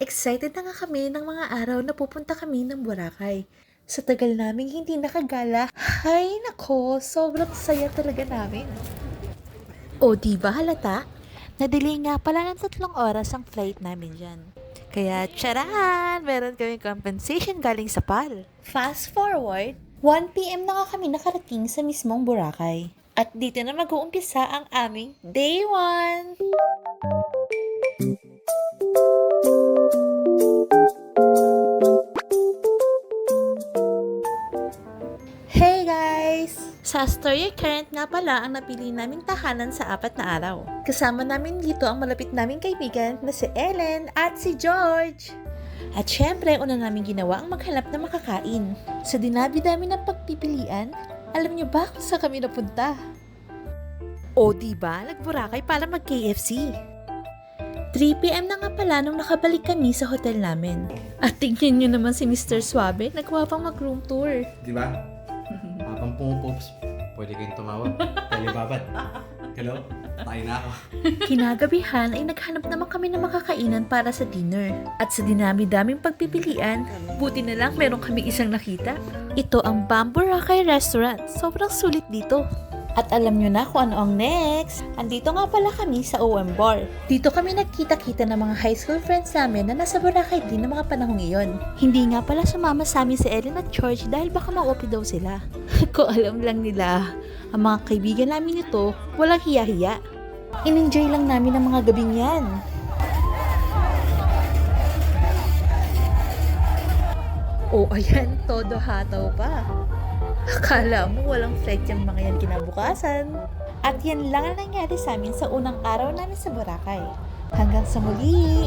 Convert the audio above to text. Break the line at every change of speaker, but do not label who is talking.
Excited na nga kami ng mga araw na pupunta kami ng Boracay. Sa tagal naming hindi nakagala, hay nako, sobrang saya talaga namin. O di ba halata? Nadelay nga pala ng 3 oras ang flight namin dyan. Kaya tsaran! Meron kaming compensation galing sa PAL. Fast forward, 1 PM na nga kami nakarating sa mismong Boracay. At dito na mag-uumpisa ang aming day 1! Hey guys! Sa Astoria Current nga pala ang napili naming tahanan sa 4 na araw. Kasama namin dito ang malapit naming kaibigan na si Ellen at si George. At syempre, una namin ginawa ang maghanap ng makakain. Sa dinabi-dami ng pagpipilian, alam niyo ba kung saan kami napunta? O diba, nag-Boracay para mag-KFC. 3 PM na nga pala nung nakabalik kami sa hotel namin. At tingnan nyo naman si Mr. Suave, nagkuha pang mag-room tour.
Di ba? Habang pumupops, pwede kayong tumawag. Talibabad. Hello? Tayo na ako.
Kinagabihan ay naghanap naman kami ng makakainan para sa dinner. At sa dinami-daming pagpipilian, buti na lang meron kami isang nakita. Ito ang Bamboo Boracay Restaurant. Sobrang sulit dito. At alam nyo na kung ano ang next. Andito nga pala kami sa OM Bar. Dito kami nagkita-kita ng mga high school friends namin na nasa Boracay din ng mga panahong iyon. Hindi nga pala sumama sa amin si Ellen at George dahil baka ma-OP daw sila. Kung alam lang nila, ang mga kaibigan namin ito, walang hiya-hiya. In-enjoy lang namin ang mga gabing yan. Oh, ayan, todo hataw pa. Akala mo walang flight yung mga yan kinabukasan. At yan lang ang nangyari sa amin sa unang araw namin sa Boracay. Hanggang sa muli!